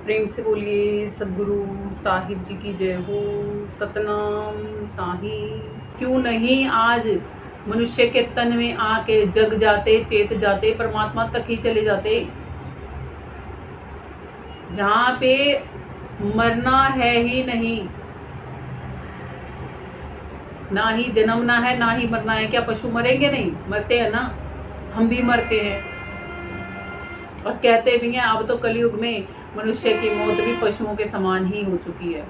प्रेम से बोलिए सदगुरु साहिब जी की जय हो। सतनाम साहिब। क्यों नहीं आज मनुष्य के तन में आके जग जाते, चेत जाते, परमात्मा तक ही चले जाते, जहां पे मरना है ही नहीं, ना ही जन्मना है ना ही मरना है। क्या पशु मरेंगे नहीं? मरते हैं ना, हम भी मरते हैं। और कहते भी हैं अब तो कलयुग में मनुष्य की मौत भी पशुओं के समान ही हो चुकी है,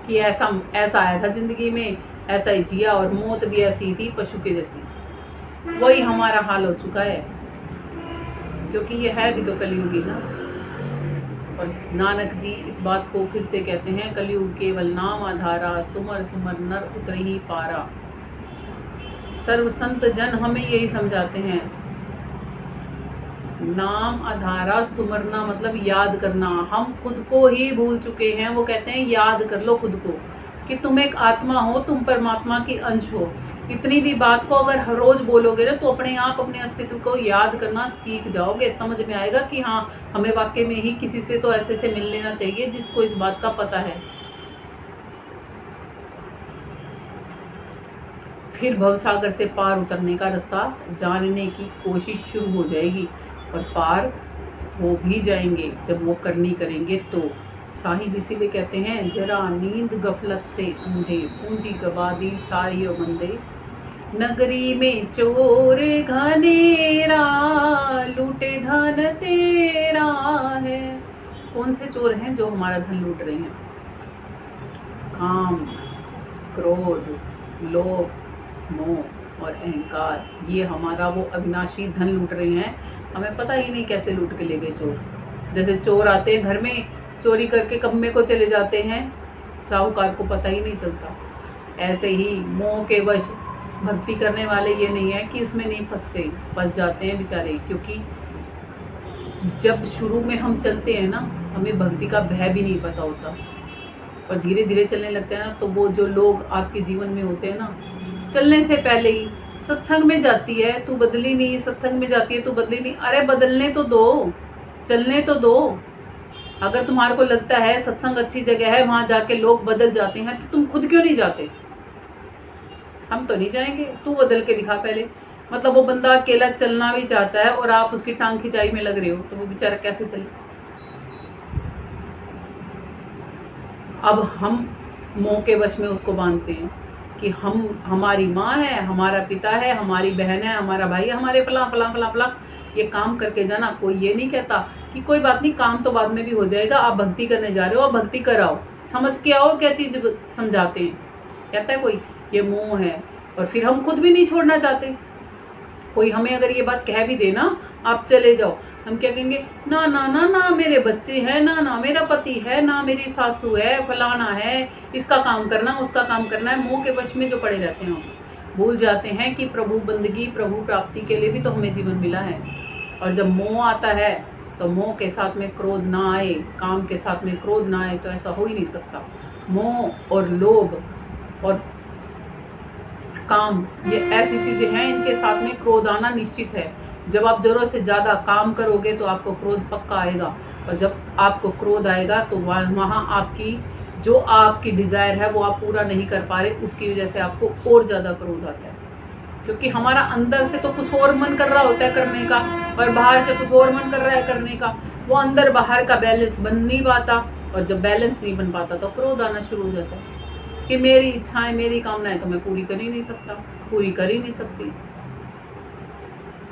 कि ऐसा ऐसा आया था जिंदगी में, ऐसा ही जिया, और मौत भी ऐसी थी पशु के जैसी। वही हमारा हाल हो चुका है, क्योंकि ये है भी तो कलयुगी ना। और नानक जी इस बात को फिर से कहते हैं, कलयुग केवल नाम आधारा, सुमर सुमर नर उतरे ही पारा। सर्व संत जन हमें यही समझाते हैं, नाम आधारा, सुमरना मतलब याद करना। हम खुद को ही भूल चुके हैं। वो कहते हैं याद कर लो खुद को, कि तुम एक आत्मा हो, तुम परमात्मा की अंश हो। इतनी भी बात को अगर हर रोज बोलोगे ना, तो अपने आप अपने अस्तित्व को याद करना सीख जाओगे। समझ में आएगा कि हाँ, हमें वाकई में ही किसी से तो ऐसे से मिल लेना चाहिए जिसको इस बात का पता है। फिर भवसागर से पार उतरने का रास्ता जानने की कोशिश शुरू हो जाएगी, और पार हो भी जाएंगे जब वो करनी करेंगे तो। साहिब इसीलिए कहते हैं, जरा नींद गफलत से अंधे, पूंजी गवा दी सारी बंदे। नगरी में चोर घनेरा, लूटे धन तेरा है। कौन से चोर हैं जो हमारा धन लूट रहे हैं? काम, क्रोध, लोभ, मोह और अहंकार, ये हमारा वो अविनाशी धन लूट रहे हैं। हमें पता ही नहीं कैसे लूट के ले गए चोर। जैसे चोर आते हैं घर में, चोरी करके कब्जे को चले जाते हैं, साहूकार को पता ही नहीं चलता। ऐसे ही मोह के वश भक्ति करने वाले ये नहीं है कि उसमें नहीं फंस जाते हैं बेचारे। क्योंकि जब शुरू में हम चलते हैं ना, हमें भक्ति का भय भी नहीं पता होता, और धीरे धीरे चलने लगते हैं ना, तो वो जो लोग आपके जीवन में होते हैं ना, चलने से पहले ही सत्संग में जाती है तू बदली नहीं, सत्संग में जाती है तू बदली नहीं। अरे बदलने तो दो, चलने तो दो। अगर तुम्हारे को लगता है सत्संग अच्छी जगह है, वहां जाके लोग बदल जाते हैं, तो तुम खुद क्यों नहीं जाते? हम तो नहीं जाएंगे, तू बदल के दिखा पहले। मतलब वो बंदा अकेला चलना भी चाहता है और आप उसकी टांग खिंचाई में लग रहे हो, तो वो बेचारा कैसे चले? अब हम मोह के वश में उसको बांधते हैं कि हमारी माँ है, हमारा पिता है, हमारी बहन है, हमारा भाई है, हमारे फला फला फला फला, ये काम करके जाना। कोई ये नहीं कहता कि कोई बात नहीं, काम तो बाद में भी हो जाएगा, आप भक्ति करने जा रहे हो, आप भक्ति कराओ, समझ के आओ क्या चीज समझाते हैं। कहता है कोई ये मोह है, और फिर हम खुद भी नहीं छोड़ना चाहते। कोई हमें अगर ये बात कह भी देना, आप चले जाओ, हम क्या कहेंगे? ना ना ना ना, मेरे बच्चे हैं, ना ना मेरा पति है, ना मेरी सासू है, फलाना है, इसका काम करना, उसका काम करना है। मोह के वश में जो पड़े रहते हैं, हम भूल जाते हैं कि प्रभु बंदगी, प्रभु प्राप्ति के लिए भी तो हमें जीवन मिला है। और जब मोह आता है, तो मोह के साथ में क्रोध ना आए, काम के साथ में क्रोध ना आए, तो ऐसा हो ही नहीं सकता। मोह और लोभ और काम, ये ऐसी चीजें हैं, इनके साथ में क्रोध आना निश्चित है। जब आप जरूरत से ज्यादा काम करोगे तो आपको क्रोध पक्का आएगा, और जब आपको क्रोध आएगा तो वहां आपकी जो आपकी डिजायर है वो आप पूरा नहीं कर पा रहे, उसकी वजह से आपको और ज्यादा क्रोध आता है। क्योंकि हमारा अंदर से तो कुछ और मन कर रहा होता है करने का, और बाहर से कुछ और मन कर रहा है करने का। वो अंदर बाहर का बैलेंस बन नहीं पाता, और जब बैलेंस नहीं बन पाता तो क्रोध आना शुरू हो जाता है कि मेरी इच्छाएं, मेरी कामनाएं तो मैं पूरी कर ही नहीं सकता, पूरी कर ही नहीं सकती।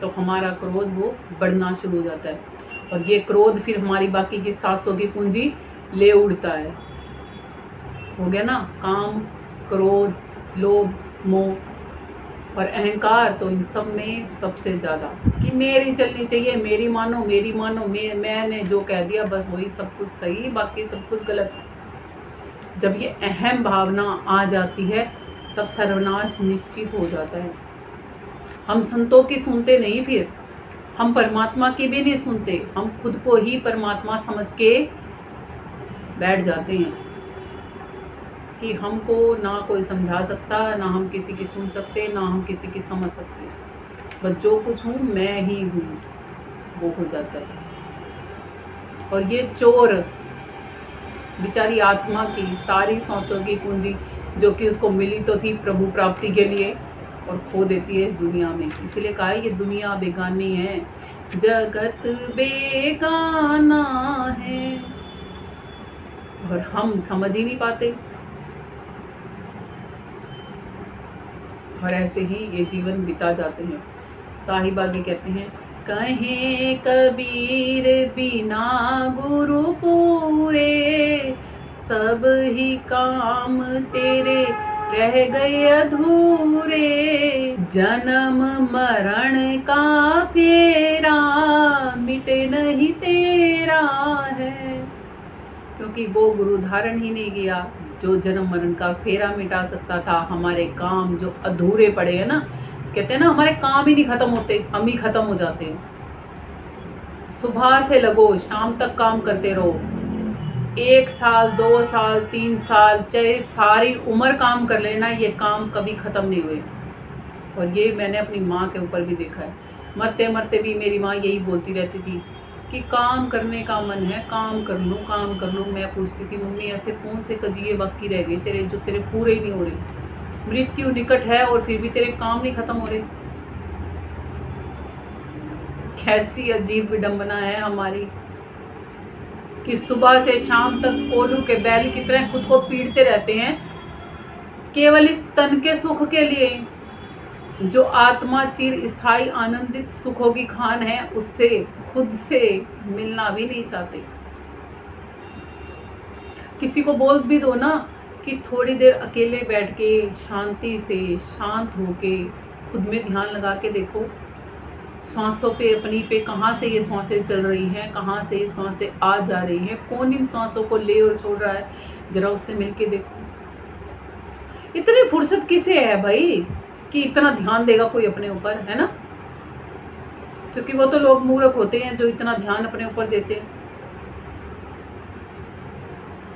तो हमारा क्रोध वो बढ़ना शुरू हो जाता है, और ये क्रोध फिर हमारी बाकी की सांसों की पूंजी ले उड़ता है। हो गया ना, काम, क्रोध, लोभ, मोह और अहंकार, तो इन सब में सबसे ज्यादा कि मेरी चलनी चाहिए, मेरी मानो, मेरी मानो, मैंने जो कह दिया बस वही सब कुछ सही, बाकी सब कुछ गलत। जब ये अहम भावना आ जाती है, तब सर्वनाश निश्चित हो जाता है। हम संतों की सुनते नहीं, फिर हम परमात्मा की भी नहीं सुनते, हम खुद को ही परमात्मा समझ के बैठ जाते हैं कि हमको ना कोई समझा सकता, ना हम किसी की सुन सकते, ना हम किसी की समझ सकते, बस जो कुछ हूँ मैं ही हूँ, वो हो जाता है। और ये चोर बेचारी आत्मा की सारी सांसों की पूंजी जो कि उसको मिली तो थी प्रभु प्राप्ति के लिए, और खो देती है इस दुनिया में। इसीलिए कहा है ये दुनिया बेगानी है, जगत बेगाना है, और हम समझ ही नहीं पाते। और ऐसे ही ये जीवन बिता जाते हैं। साहिब आगे कहते हैं, कहें कबीर बिना गुरु पूरे, सब ही काम तेरे रह गए अधूरे, जन्म मरण का फेरा मिटे नहीं तेरा है। क्योंकि वो गुरु धारण ही नहीं किया जो जन्म मरण का फेरा मिटा सकता था। हमारे काम जो अधूरे पड़े हैं ना, कहते हैं ना हमारे काम ही नहीं खत्म होते, हम ही खत्म हो जाते हैं। सुबह से लगो शाम तक काम करते रहो, 1 साल 2 साल 3 साल चाहे सारी उम्र काम कर लेना, ये काम कभी खत्म नहीं हुए। और ये मैंने अपनी माँ के ऊपर भी देखा है। मरते मरते भी मेरी माँ यही बोलती रहती थी कि काम करने का मन है, काम कर लूँ काम कर लूँ। मैं पूछती थी मम्मी ऐसे कौन से कजिए बाकी रह गए तेरे जो तेरे पूरे ही नहीं हो रहे, मृत्यु निकट है और फिर भी तेरे काम नहीं खत्म हो रहे। कैसी अजीब विडंबना है हमारी कि सुबह से शाम तक कोल्हू के बैल की तरह खुद को पीटते रहते हैं केवल इस तन के सुख के लिए। जो आत्मा चिर स्थायी आनंदित सुखों की खान है उससे खुद से मिलना भी नहीं चाहते। किसी को बोल भी दो ना कि थोड़ी देर अकेले बैठ के शांति से शांत होके खुद में ध्यान लगा के देखो श्वासों पे अपनी पे कहाँ से ये श्वासें चल रही हैं, कहाँ से ये श्वासें आ जा रही हैं, कौन इन श्वासों को ले और छोड़ रहा है, जरा उससे मिलके देखो। इतनी फुर्सत किसे है भाई कि इतना ध्यान देगा कोई अपने ऊपर, है ना? क्योंकि वो तो लोग मूर्ख होते हैं जो इतना ध्यान अपने ऊपर देते हैं।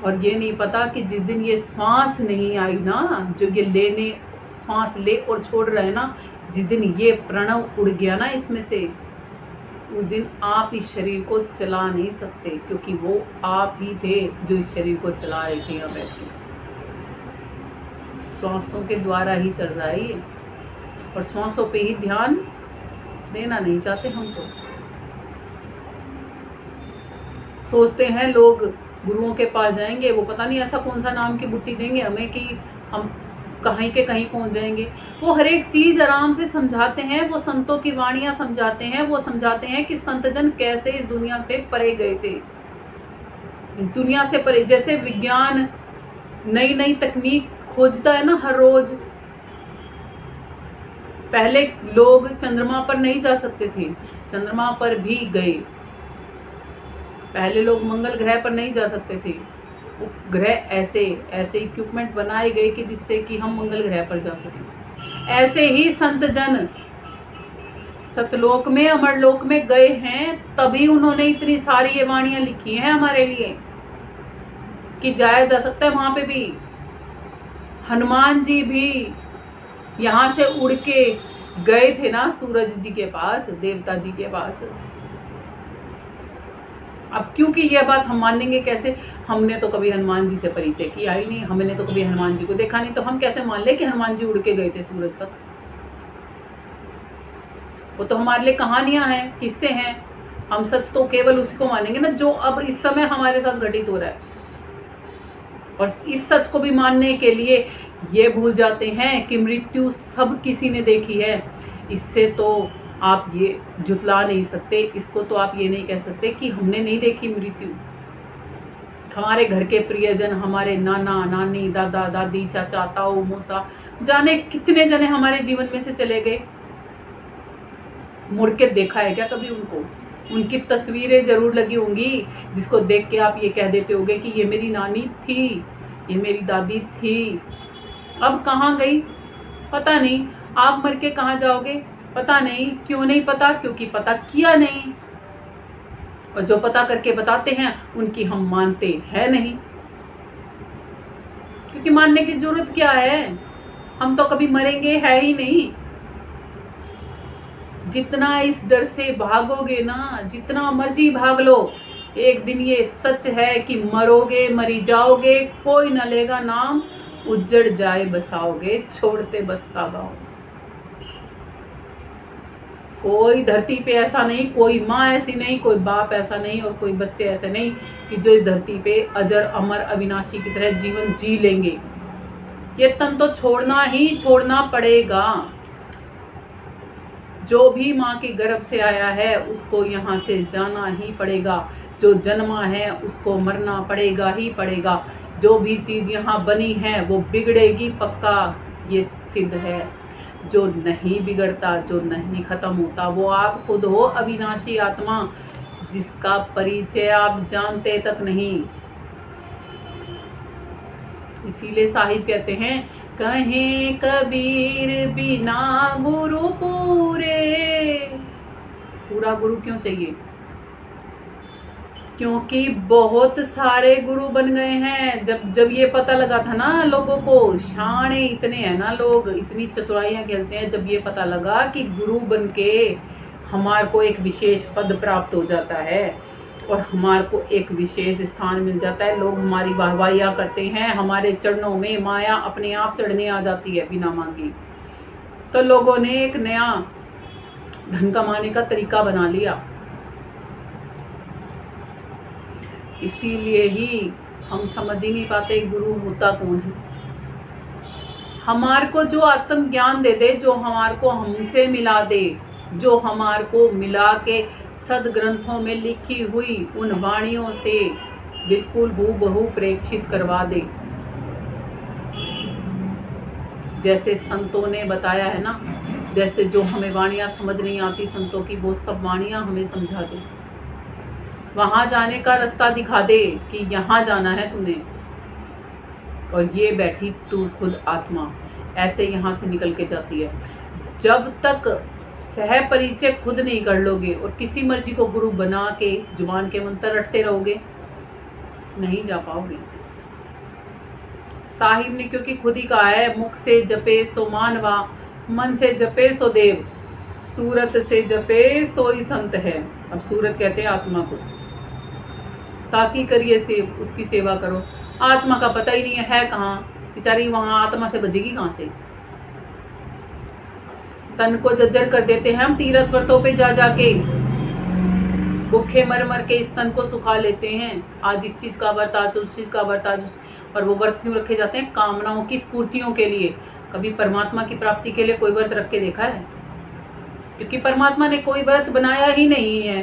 और ये नहीं पता कि जिस दिन ये श्वास नहीं आई ना, जो ये लेने श्वास ले और छोड़ रहे हैं ना, जिस दिन ये प्रणव उड़ गया ना इसमें से, उस दिन आप इस शरीर को चला नहीं सकते, क्योंकि वो आप ही थे जो इस शरीर को चला रहे थे यहाँ बैठ के। श्वासों के द्वारा ही चल रहा है ये, और श्वासों पे ही ध्यान देना नहीं चाहते हम। तो सोचते हैं लोग गुरुओं के पास जाएंगे, वो पता नहीं ऐसा कौन सा नाम की बुट्टी देंगे हमें कि हम कहीं के कहीं पहुंच जाएंगे। वो हर एक चीज आराम से समझाते हैं, वो संतों की वाणियां समझाते हैं, वो समझाते हैं कि संतजन कैसे इस दुनिया से परे गए थे, इस दुनिया से परे। जैसे विज्ञान नई नई तकनीक खोजता है ना हर रोज। पहले लोग चंद्रमा पर नहीं जा सकते थे, चंद्रमा पर भी गए। पहले लोग मंगल ग्रह पर नहीं जा सकते थे, ग्रह ऐसे ऐसे इक्विपमेंट बनाए गए कि जिससे कि हम मंगल ग्रह पर जा सकें। ऐसे ही संत जन सतलोक में अमरलोक में गए हैं, तभी उन्होंने इतनी सारी ये वाणियां लिखी हैं हमारे लिए कि जाया जा सकता है वहां पे भी। हनुमान जी भी यहाँ से उड़ के गए थे ना सूरज जी के पास, देवता जी के पास। अब क्योंकि यह बात हम मानेंगे कैसे? हमने तो कभी हनुमान जी से परिचय किया ही नहीं, हमने तो कभी हनुमान जी को देखा नहीं, तो हम कैसे मान ले कि हनुमान जी उड़ के गए थे सूरज तक? वो तो हमारे लिए कहानियां हैं, किस्से हैं। हम सच तो केवल उसी को मानेंगे ना जो अब इस समय हमारे साथ घटित हो रहा है। और इस सच को भी मानने के लिए ये भूल जाते हैं कि मृत्यु सब किसी ने देखी है। इससे तो आप ये जुतला नहीं सकते, इसको तो आप ये नहीं कह सकते कि हमने नहीं देखी मृत्यु। हमारे घर के प्रियजन, हमारे नाना नानी, दादा दादी, चाचा ताऊ मौसा, जाने कितने जने हमारे जीवन में से चले गए। मुड़ के देखा है क्या कभी उनको? उनकी तस्वीरें जरूर लगी होंगी जिसको देख के आप ये कह देते होगे कि ये मेरी नानी थी, ये मेरी दादी थी। अब कहाँ गई पता नहीं। आप मर के कहाँ जाओगे पता नहीं। क्यों नहीं पता? क्योंकि पता किया नहीं, और जो पता करके बताते हैं उनकी हम मानते हैं नहीं। क्योंकि मानने की जरूरत क्या है? हम तो कभी मरेंगे है ही नहीं। जितना इस डर से भागोगे ना, जितना मर्जी भाग लो, एक दिन ये सच है कि मरोगे मरी जाओगे, कोई न लेगा नाम, उजड़ जाए बसाओगे, छोड़ते बसता गाँव। कोई धरती पे ऐसा नहीं, कोई माँ ऐसी नहीं, कोई बाप ऐसा नहीं और कोई बच्चे ऐसे नहीं कि जो इस धरती पे अजर अमर अविनाशी की तरह जीवन जी लेंगे। ये तन तो छोड़ना ही छोड़ना पड़ेगा। जो भी माँ के गर्भ से आया है उसको यहाँ से जाना ही पड़ेगा। जो जन्मा है उसको मरना पड़ेगा ही पड़ेगा। जो भी चीज़ यहाँ बनी है वो बिगड़ेगी पक्का, ये सिद्ध है। जो नहीं बिगड़ता, जो नहीं खत्म होता, वो आप खुद हो, अविनाशी आत्मा, जिसका परिचय आप जानते तक नहीं। इसीलिए साहिब कहते हैं, कहें कबीर बिना गुरु पूरे। पूरा गुरु क्यों चाहिए? क्योंकि बहुत सारे गुरु बन गए हैं। जब ये पता लगा था ना लोगों को, शाणे इतने हैं ना लोग, इतनी चतुराइयां खेलते हैं। जब ये पता लगा कि गुरु बन के हमारे को एक विशेष पद प्राप्त हो जाता है और हमारे को एक विशेष स्थान मिल जाता है, लोग हमारी वाहवाहियाँ करते हैं, हमारे चरणों में माया अपने आप चढ़ने आ जाती है बिना मांगी। तो लोगों ने एक नया धन कमाने का तरीका बना लिया। इसीलिए ही हम समझ ही नहीं पाते गुरु होता कौन है। हमार को जो आत्म ज्ञान दे दे, जो हमार को हमसे मिला दे, जो हमार को मिला के सदग्रंथों में लिखी हुई उन वाणियों से बिल्कुल हूबहू प्रेक्षित करवा दे। जैसे संतों ने बताया है ना, जैसे जो हमें वाणियाँ समझ नहीं आती संतों की, वो सब वाणियाँ हमें समझा दे। वहाँ जाने का रास्ता दिखा दे कि यहाँ जाना है तूने, और ये बैठी तू खुद आत्मा ऐसे यहाँ से निकल के जाती है। जब तक सह परिचय खुद नहीं कर लोगे और किसी मर्जी को गुरु बना के जुबान के मंत्र रटते रहोगे, नहीं जा पाओगे। साहिब ने क्योंकि खुद ही कहा है, मुख से जपे सो मानवा, मन से जपे सो देव, सूरत से जपे सोई संत है। अब सूरत कहते हैं आत्मा को, ताकि करिए से उसकी सेवा करो। आत्मा का पता ही नहीं है कहाँ, बेचारी वहाँ आत्मा से बजेगी कहाँ से। तन को जर्जर कर देते हैं हम तीर्थ व्रतों पे जा जाके, भूखे मर मर के इस तन को सुखा लेते हैं। आज इस चीज़ का व्रत, आज उस चीज़ का व्रत, आज और वो व्रत क्यों रखे जाते हैं? कामनाओं की पूर्तियों के लिए। कभी परमात्मा की प्राप्ति के लिए कोई व्रत रख के देखा है? क्योंकि परमात्मा ने कोई व्रत बनाया ही नहीं है,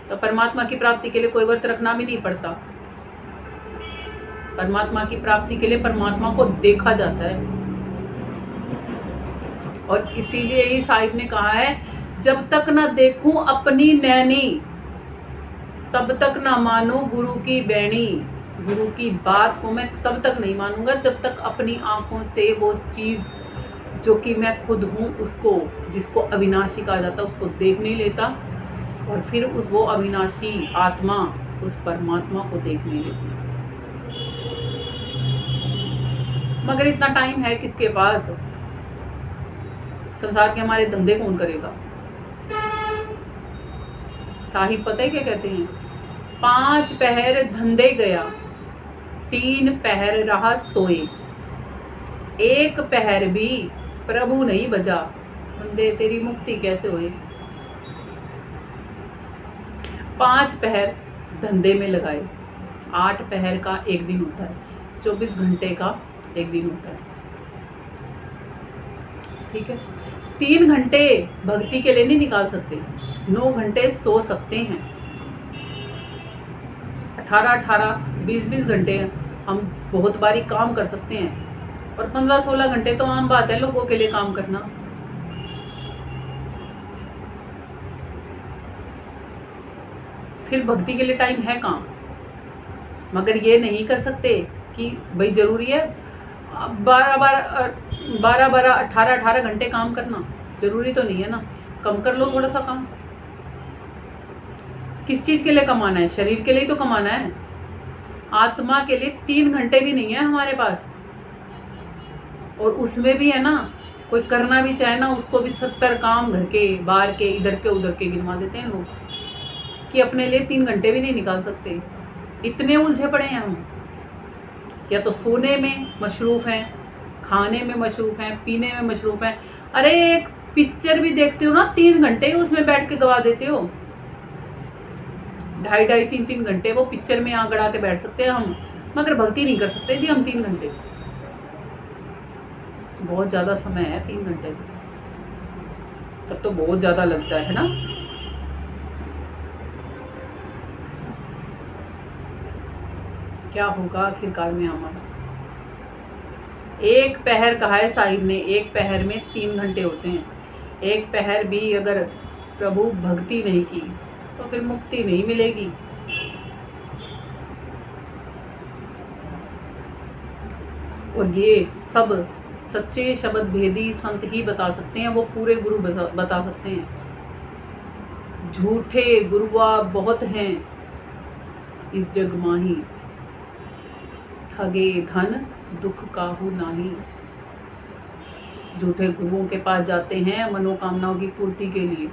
तो परमात्मा की प्राप्ति के लिए कोई व्रत रखना भी नहीं पड़ता। परमात्मा की प्राप्ति के लिए परमात्मा को देखा जाता है। और इसीलिए ही साहिब ने कहा है, जब तक ना देखूं अपनी नैनी, तब तक ना मानूं गुरु की बैणी। गुरु की बात को मैं तब तक नहीं मानूंगा जब तक अपनी आंखों से वो चीज़ जो कि मैं खुद हूँ, उसको, जिसको अविनाशी कहा जाता है, उसको देख नहीं लेता, और फिर उस वो अविनाशी आत्मा उस परमात्मा को देख नहीं लेती। मगर इतना टाइम है किसके पास? संसार के हमारे धंधे कौन करेगा? साहिब पता है क्या कहते हैं? 5 पहर धंधे गया, 3 पहर रहा सोए, 1 पहर भी प्रभु नहीं बजा, बंदे तेरी मुक्ति कैसे होए। 5 पहर धंधे में लगाए, 8 पहर का एक दिन होता है, 24 घंटे का एक दिन होता है, ठीक है। 3 घंटे भक्ति के लिए नहीं निकाल सकते, 9 घंटे सो सकते हैं, 18-18, 20-20 घंटे हम बहुत बारी काम कर सकते हैं, और 15-16 घंटे तो आम बात है लोगों के लिए काम करना। फिर भक्ति के लिए टाइम है कहाँ? मगर ये नहीं कर सकते कि भाई जरूरी है 12-12, 18-18 घंटे काम करना, जरूरी तो नहीं है ना। कम कर लो थोड़ा सा काम। किस चीज़ के लिए कमाना है? शरीर के लिए तो कमाना है। आत्मा के लिए 3 घंटे भी नहीं है हमारे पास, और उसमें भी है ना, कोई करना भी चाहे ना, उसको भी 70 काम घर के, बाहर के, इधर के उधर के गिनवा देते हैं लोग कि अपने लिए 3 घंटे भी नहीं निकाल सकते। इतने उलझे पड़े हैं हम, या तो सोने में मशरूफ़ हैं, खाने में मशरूफ़ हैं, पीने में मशरूफ़ हैं। अरे एक पिक्चर भी देखते हो ना, 3 घंटे उसमें बैठ के गवा देते हो। 2.5 3 घंटे वो पिक्चर में यहाँ गड़ा के बैठ सकते हैं हम, मगर भक्ति नहीं कर सकते जी हम 3 घंटे। बहुत ज़्यादा समय है 3 घंटे, तब तो बहुत ज़्यादा लगता है ना। क्या होगा आखिरकार में हमारा। एक पहर कहा है साहिब ने, एक पहर में 3 घंटे होते हैं। एक पहर भी अगर प्रभु भक्ति नहीं की तो फिर मुक्ति नहीं मिलेगी। और ये सब सच्चे शब्द भेदी संत ही बता सकते हैं, वो पूरे गुरु बता सकते हैं। झूठे गुरुआ बहुत हैं इस जग माही, ठगे धन दुख काहू नाही। झूठे गुरुओं के पास जाते हैं मनोकामनाओं की पूर्ति के लिए।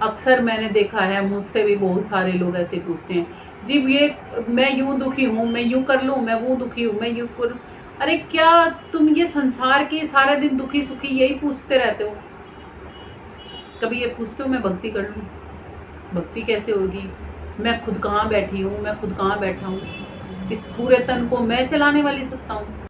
अक्सर मैंने देखा है, मुझसे भी बहुत सारे लोग ऐसे पूछते हैं, जी ये मैं यूं दुखी हूँ, मैं यूं कर लूँ, मैं वो दुखी हूँ, मैं यूं कर। अरे क्या तुम ये संसार के सारा दिन दुखी सुखी यही पूछते रहते हो? कभी ये पूछते हो मैं भक्ति कर लूँ? भक्ति कैसे होगी? मैं खुद कहाँ बैठी हूँ, मैं खुद कहाँ बैठा हूँ? इस पूरे तन को मैं चलाने वाली सत्ता हूँ।